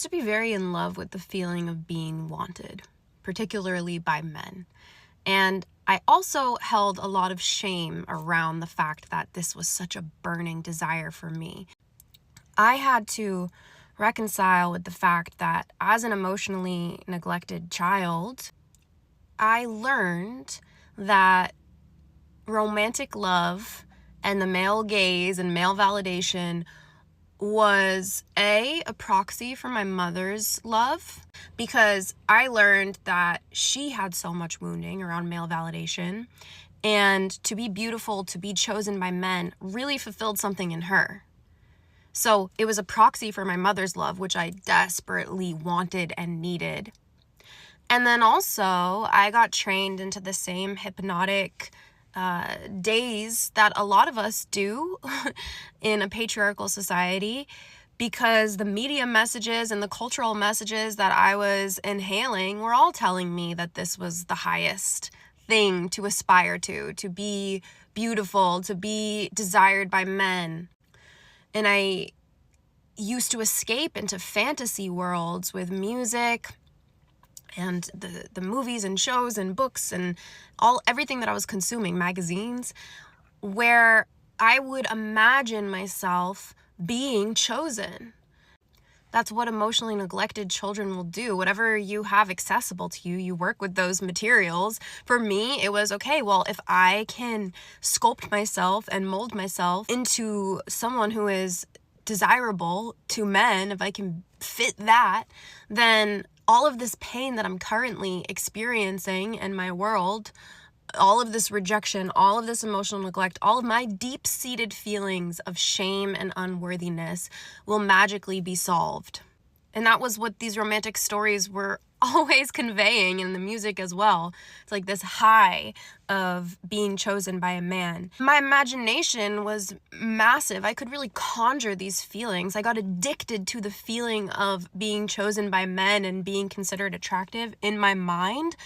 To be very in love with the feeling of being wanted, particularly by men. And I also held a lot of shame around the fact that this was such a burning desire for me. I had to reconcile with the fact that as an emotionally neglected child, I learned that romantic love and the male gaze and male validation was a proxy for my mother's love, because I learned that she had so much wounding around male validation, and to be beautiful, to be chosen by men really fulfilled something in her. So it was a proxy for my mother's love, which I desperately wanted and needed. And then also I got trained into the same hypnotic days that a lot of us do in a patriarchal society, because the media messages and the cultural messages that I was inhaling were all telling me that this was the highest thing to aspire to be beautiful, to be desired by men. And I used to escape into fantasy worlds with music and the movies and shows and books and everything that I was consuming, magazines, where I would imagine myself being chosen. That's what emotionally neglected children will do. Whatever you have accessible to you, you work with those materials. For me, it was, okay, well, if I can sculpt myself and mold myself into someone who is desirable to men, if I can fit that, then all of this pain that I'm currently experiencing in my world, all of this rejection, all of this emotional neglect, all of my deep-seated feelings of shame and unworthiness will magically be solved. And that was what these romantic stories were always conveying in the music as well. It's like this high of being chosen by a man. My imagination was massive. I could really conjure these feelings. I got addicted to the feeling of being chosen by men and being considered attractive in my mind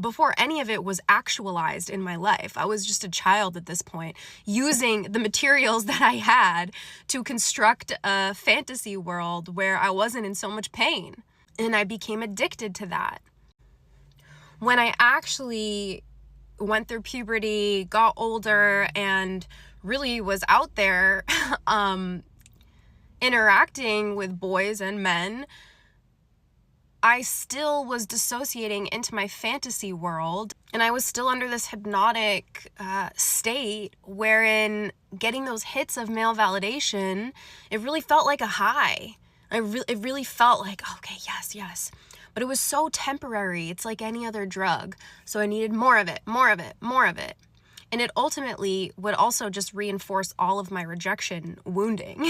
before any of it was actualized in my life. I was just a child at this point, using the materials that I had to construct a fantasy world where I wasn't in so much pain. And I became addicted to that. When I actually went through puberty, got older, and really was out there interacting with boys and men, I still was dissociating into my fantasy world, and I was still under this hypnotic state wherein getting those hits of male validation, it really felt like a high. It really felt like, okay, yes. But it was so temporary. It's like any other drug. So I needed more of it. And it ultimately would also just reinforce all of my rejection wounding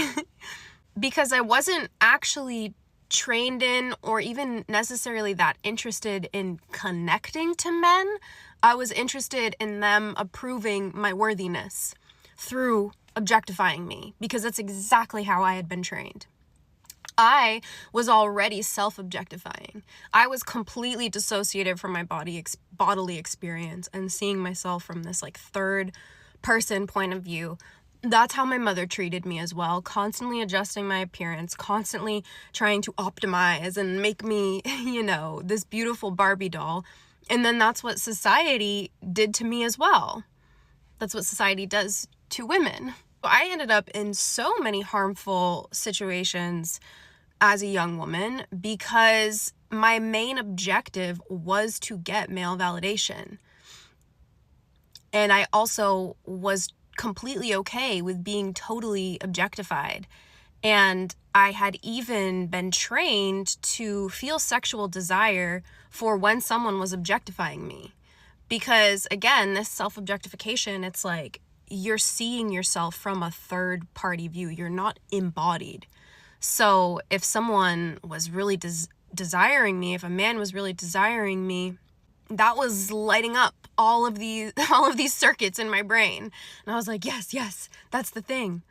because I wasn't actually trained in or even necessarily that interested in connecting to men. I was interested in them approving my worthiness through objectifying me, because that's exactly how I had been trained. I was already self-objectifying. I was completely dissociated from my bodily experience and seeing myself from this like third person point of view. That's how my mother treated me as well, constantly adjusting my appearance, constantly trying to optimize and make me, this beautiful Barbie doll. And then that's what society did to me as well. That's what society does to women. I ended up in so many harmful situations as a young woman because my main objective was to get male validation. And I also was completely okay with being totally objectified. And I had even been trained to feel sexual desire for when someone was objectifying me. Because again, this self-objectification, it's like you're seeing yourself from a third party view. You're not embodied. So if someone was really desiring me, if a man was really desiring me, that was lighting up all of these circuits in my brain. And I was like, yes, that's the thing.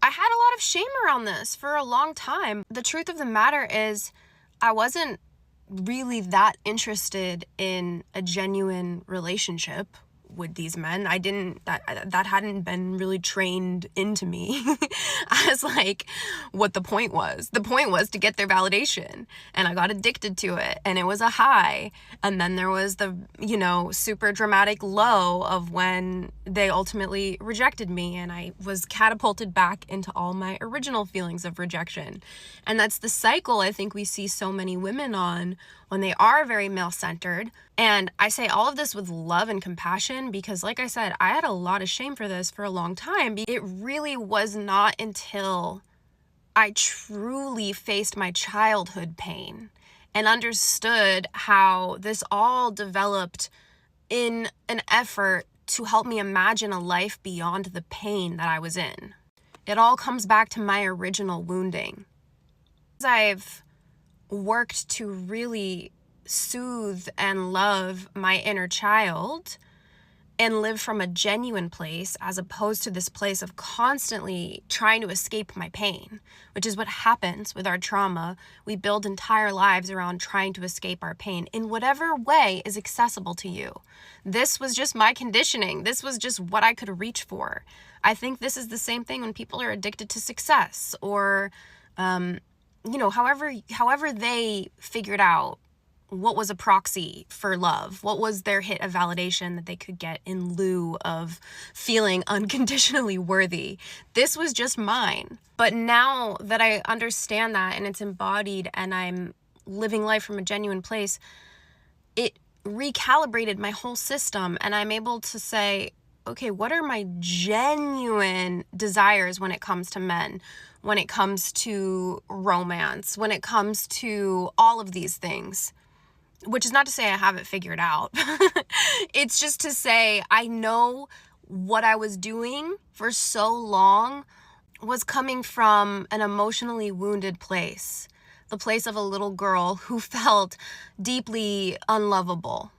I had a lot of shame around this for a long time. The truth of the matter is I wasn't really that interested in a genuine relationship with these men. That hadn't been really trained into me as like what the point was. The point was to get their validation, and I got addicted to it, and it was a high. And then there was the, super dramatic low of when they ultimately rejected me, and I was catapulted back into all my original feelings of rejection. And that's the cycle I think we see so many women on when they are very male-centered. And I say all of this with love and compassion because, like I said, I had a lot of shame for this for a long time. It really was not until I truly faced my childhood pain and understood how this all developed in an effort to help me imagine a life beyond the pain that I was in. It all comes back to my original wounding. I've worked to really soothe and love my inner child and live from a genuine place as opposed to this place of constantly trying to escape my pain, which is what happens with our trauma. We build entire lives around trying to escape our pain in whatever way is accessible to you. This was just my conditioning. This was just what I could reach for. I think this is the same thing when people are addicted to success or, however they figured out what was a proxy for love, what was their hit of validation that they could get in lieu of feeling unconditionally worthy. This was just mine. But now that I understand that and it's embodied and I'm living life from a genuine place, it recalibrated my whole system, and I'm able to say, okay, what are my genuine desires when it comes to men, when it comes to romance, when it comes to all of these things? Which is not to say I have it figured out. It's just to say I know what I was doing for so long was coming from an emotionally wounded place. The place of a little girl who felt deeply unlovable